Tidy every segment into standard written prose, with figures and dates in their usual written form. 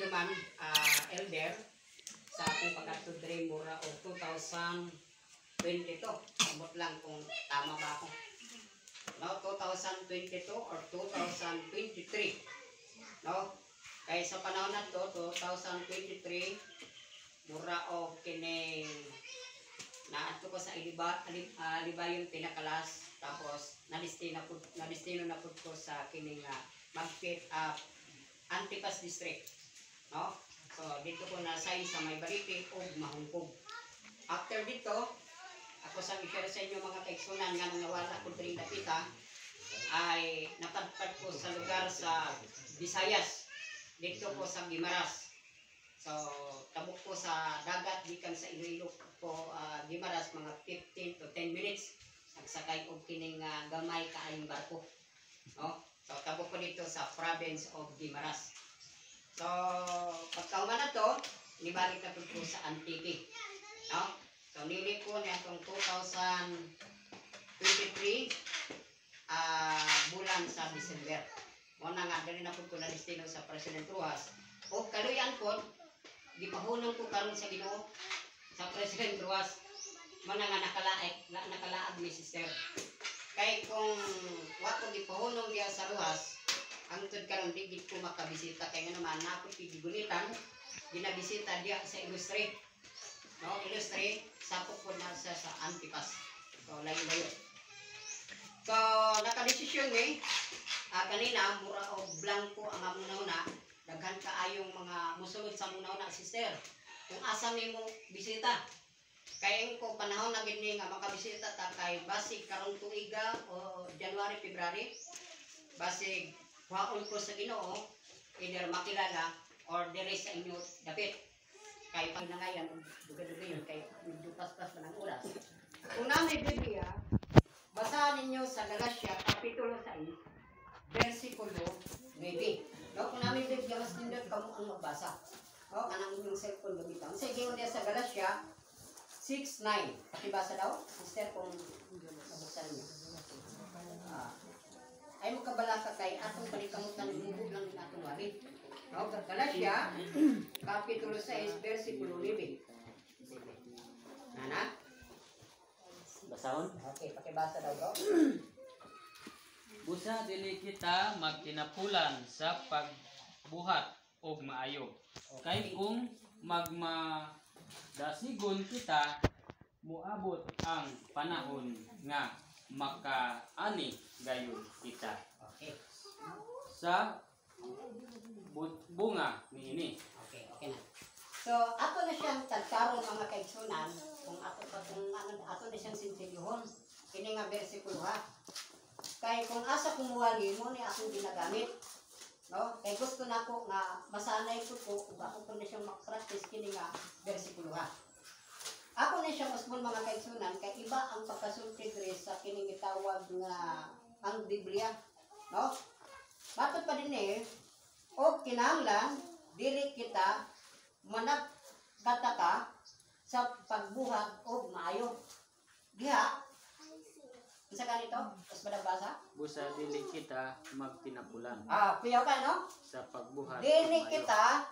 naman elder sa akong pag-atod diri mura og 2022. Amot lang kung tama ba ako. No, 2022 or 2023. No? Kay sa panahon na to 2023 mura og kini naadto ko sa Alibayon Pinakalas, tapos nadistino na pud ko sa kini nga Magpit Antipas District. No? So dito ko na-assign sa Maybarite ug Mahungkog. After dito, ako sa i-share sa inyo mga kaigsunan nga nang nawala ko diri napita ay napadpad ko sa lugar sa Visayas. Dito ko sa Guimaras. So tabok ko sa dagat gikan sa Iloilo ko Guimaras mga 15 to 10 minutes. Nagsakay og kining gamay kaayong barko. No? So tabok ko dito sa province of Guimaras. So pagkahuman na to, nibalik na ko sa Antique. No? So nili ko na itong 2023 bulan sa December. Muna nga dali na po ko na destino sa President Ruas. O kaluyan ko, gipahunong ko karon sa Ginoo sa President Ruas. Muna nga nakalaag ni sister. Kay kung wato gipahunong diya sa Ruas, ang tud karon di gid ko makabisita kay nga naman na ako gigunitan ginabisita diya sa Ilustre. No, Ilustre sakop po na sa Antipas. So layo-layo. So nakadesisyon ni kanina mura og blanco ang amuna daghan kaayong mga musulod sa muna sister. Kung asa nimo bisita. Kay ko panahon na gid nga makabisita ta kay basig karong tuiga o January, February. Basig waon ko sa Ginoo either makilala or dire sa inyo dapit. Kay panangayan duga-duga kay medyo paspas pa ng oras. Kung may Biblia, basahin ninyo sa Galatia kapitulo 6, versikulo 9. No, kung may Biblia mas nindot kamo ang magbasa. No, kanang inyong cellphone gamiton. Sige mo diya sa Galatia 6:9. Pakibasa daw, sister, kung nabuksan niyo. Ay mo kabalaka kay atong palikamutan lubog lang din atong wali. No, Galatia kapitulo 6 versikulo 9. Nana? Basahon? Okay, pakibasa daw, bro. Busa dili kita magtinapulan sa pagbuhat og maayo. Kay kung dasigon kita muabot ang panahon nga makaani gayon kita. Okay. Sa bunga niini. Okay na. So, ato na siyang tagkaroon mga kaigsunan, kung ato na siyang sinsilyohon, kini nga bersikulo ha. Kay kung asa kumuwali mo ni akong ginagamit, no? Kay gusto na ko nga masanay ko ug ako po na siyang mag-practice kini nga bersikulo ha. Ako na siyang usbon mga kaigsunan, kay iba ang pagkasulti diri sa kini gitawag nga ang Biblia, no? Matod pa din o kinahanglan dili kita managkataka sa pagbuhat og maayo. Diha, isa ganito, mas madabasa? Busa dili kita magtinapulan. Kuyaw ka, no? Sa pagbuhat. Dili kita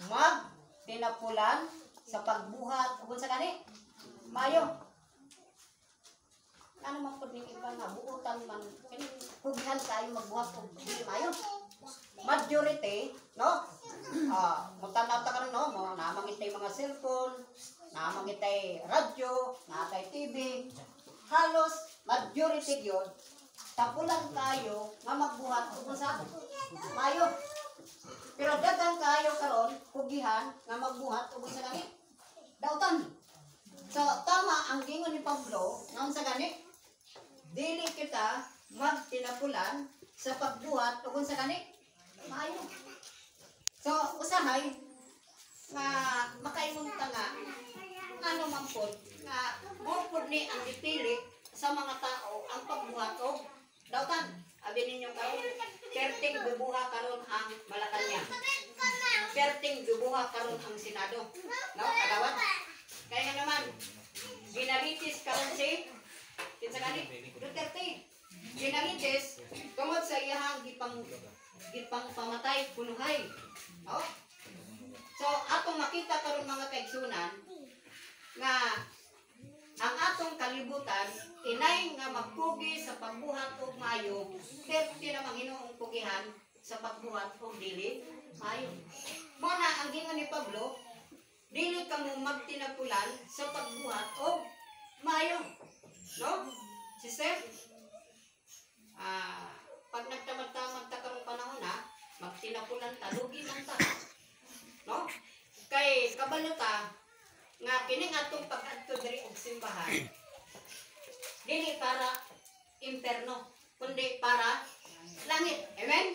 magtinapulan sa pagbuhat ug sa kani maayo. Ano man pud ning iba nga buotan man kini pughan kayo magbuhat og dili maayo. Majority, no? Mutanaw ta karon no, mo namangitay mga cellphone, namangitay radyo, natay TV. Halos majority gyud tapulan kayo nga magbuhat ug sa maayo. Pero daghang kayo karon pugihan nga magbuhat ug sa gani dautan. So tama ang gingon ni Pablo nga sa gani dili kita magtinapulan sa pagbuhat ug sa gani maayo. So usahay nga makaingon ta nga ano man pod nga mo pod ni ang dipili sa mga tao ang pagbuhat og dautan. Abi ninyo karon perting bubuha karon ang Malacañang. Perting bubuha karon ang Senado. No, kadawat. Kaya naman ginalitis karon si kinsa gani Duterte. Ginalitis tungod sa iyang gipang pamatay punuhay. Oh. makita karon mga kaigsunan nga ang atong kalibutan inay nga magpugi sa pagbuhat og maayo, perti na Manghinoong pugihan sa pagbuhat og dili maayo. Mo na ang gingon ni Pablo, dili ka mo magtinapulan sa pagbuhat og maayo. No? Sister? Pag nagtamad-tamad ta karong panahon ha, magtinapulan ta, lugi man ta. No? Kay kabalo ta nga kining atong pag-adto diri og simbahan. Dili para imperno, kundi para langit. Amen?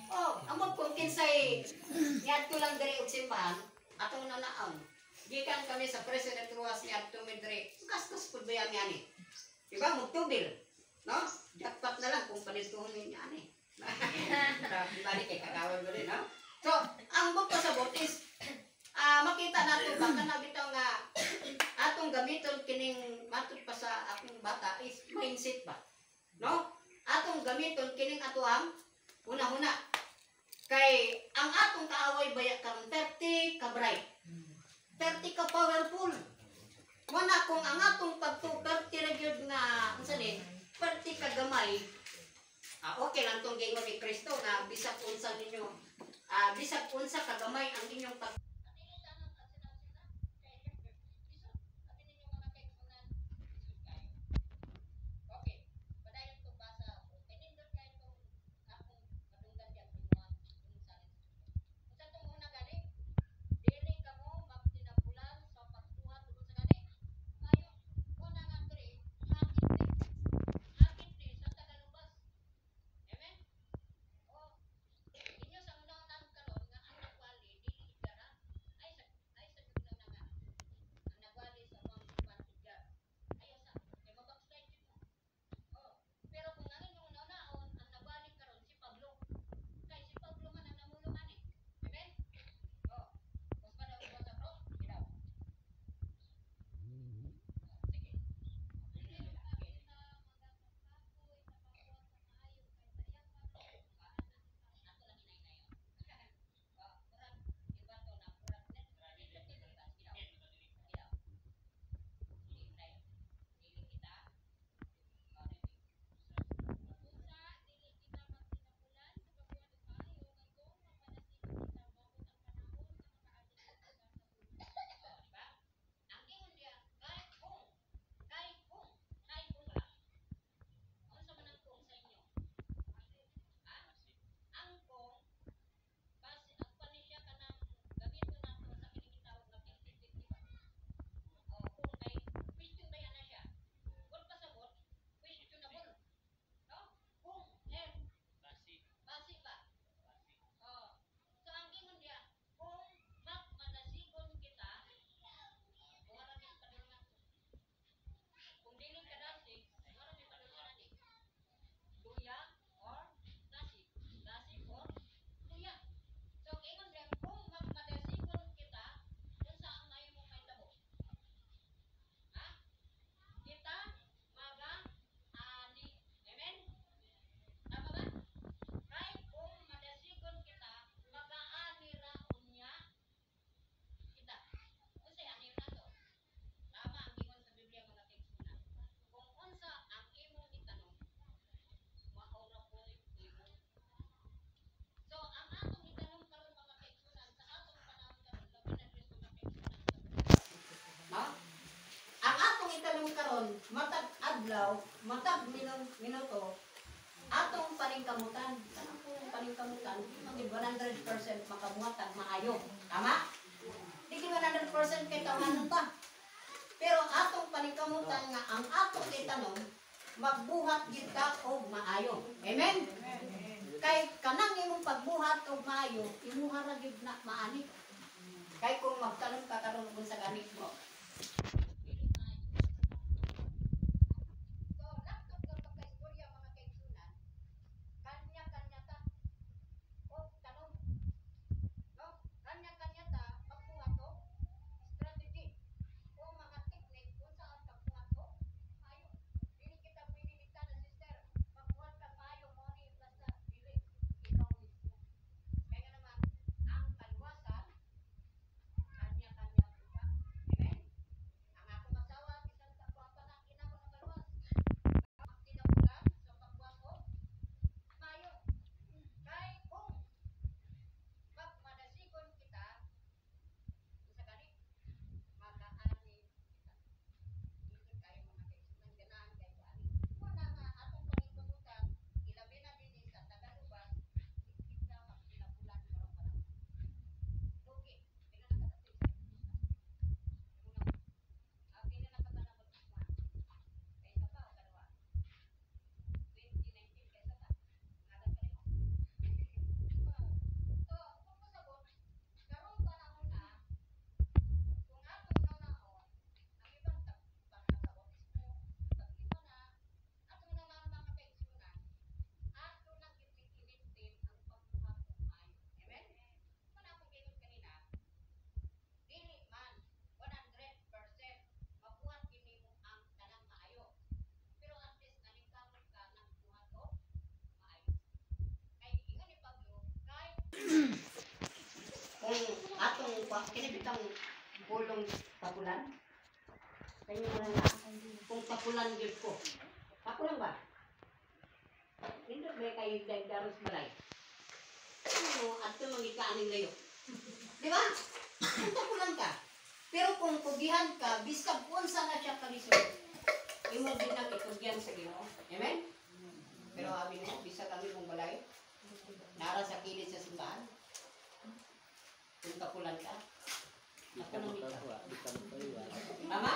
Oh, amot kung kinsay niadto lang diri og simbahan, atong nanaon. Gikan kami sa President Ruas niadto mi diri. Gastos pud ba yan ani? Diba magtubil? No? Jackpot na lang kung panintuhon niya ani. Balik kay kagawad mo rin, no? So, ang magpasabot is makita natin ba na bitaw nga atong gamiton kining matud pa sa akong bata is mindset ba, no? Atong gamiton kining atuang una-una kay ang atong kaaway baya karon 30 ka bright, 30 ka powerful. Wala kung ang atong pagtuperti ra gyud nga unsa ni 30 ka gamay, okay lang tong gingon ni Kristo na bisag unsa ninyo, bisag unsa ka gamay ang inyong pag matag adlaw, matag minuto, atong paningkamutan, kanang pong paningkamutan, di 100% makabuhatag maayo. Tama? Di 100% kay tawanon ta. Pero atong paningkamutan nga ang atong itanong, magbuhat gid ka og maayo. Amen? Kay kanang imong pagbuhat og maayo, imuha ra gid na maani. Kay kung magtanong ka karon kung sa ganit mo, pulong tapulan. Kanya mo na kung tapulan yun ko. Tapulan ba? Hindi ba kayo daros balay? Ano, at ito mangikaaning layo. Di ba? Kung tapulan ka. Pero kung pugihan ka, biskab unsa na siya kalisod. Imo din ang itugyan sa Ginoo. Amen? Pero amin mo, bisa kami mong balay. Nara sa kilid sa simbahan. Kung tapulan ka. Ako nang ikaw. Tama?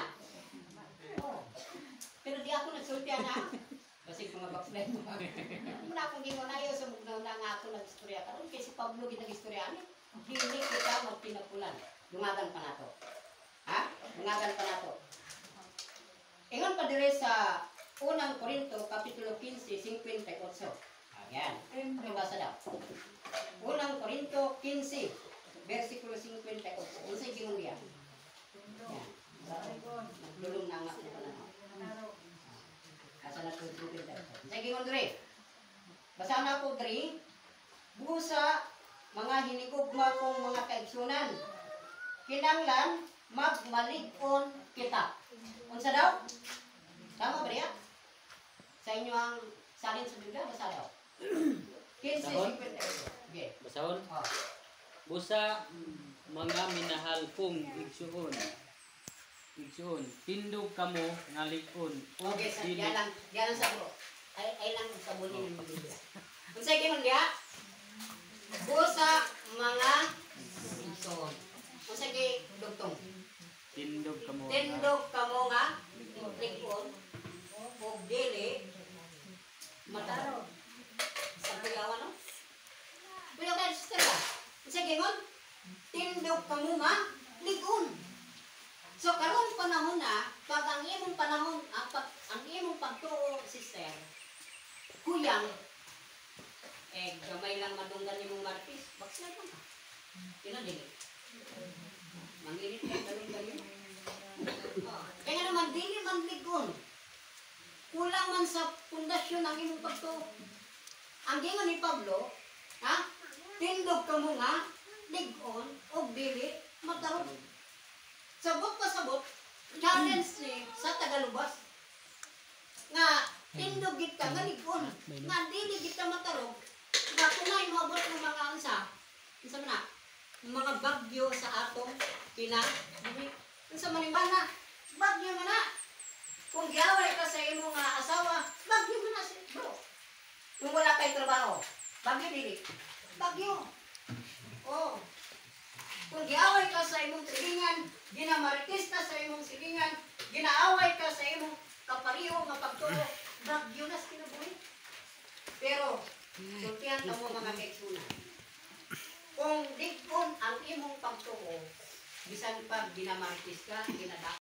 Oo. Pero di ako nagsultihan na. Kasi mga backslide mo. Hindi na akong ginunayo sa mugnaw na nga ako nag-istorya. Karoon kay si Pablo ginag-istorya. Hindi kita magpinapulan. Dungagan pa na to. Ha? Dungagan pa na to. Ingon pa dire sa unang Korinto, Kapitulo 15, 58. Ayan. Pakibasa daw. Unang Korinto 15, versikulo 58. Unsay gingon niya? Ayan. Naglulong na nga na panahon. Asa na tutubig tayo. Unsay gingon dire? Basa na ko dire. Busa mga hinigugma kong mga kaigsunan. Kinanglan magmalig-on kita. Unsa daw? Tama ba niya? Sa inyo ang salin sa Biblia, basa daw. 15:58. Okay. Basahon. Oh. Busa mga minahal kong igsuon. Igsuon, tindog kamo nga lig-on. Okay, sa diyan lang sa bro. Ay lang sa bunin ng Biblia. Unsay gingon diha? Busa mga igsoon. Unsay gi dugtong? Tindog kamo. Tindog kamo nga lig-on o dili mataro. Sa kuyawan no? Kuya ka sister ba? Unsay gingon? Tindog kamo nga lig-on. So karon panahon na, pag ang imong panahon, ang imong pagtuo sister, kuyang gamay lang madunggan nimong martis, backslide ka. Yun dili. Mangirit ka dalon. Kaya naman dili man ligon. Kulang man sa pundasyon ang imong pagtuo. Ang gingon ni Pablo, ha? Tindog kamo nga lig-on og dili matarong. Sabot pa sabot, challenge ni sa Tagalubas nga tindog gid ka nga lig-on, nga dili gid ka matarong, nga kunay moabot ng mga unsa man na, mga bagyo sa atong unsa man bana, bagyo man na. Kung gaway ka sa imong asawa, bagyo man na bro. Kung wala kay trabaho, bagyo dili. Bagyo. Oh. Kung giaway ka sa imong silingan, ginamaritis ka sa imong silingan, ginaaway ka sa imong kapariho nga pagtuo, bagyo na sa kinabuhi. Pero, sultihan ka mo mga kaigsunan. Kung lig-on ang imong pagtuo, bisan pa ginamaritis ka, ginadako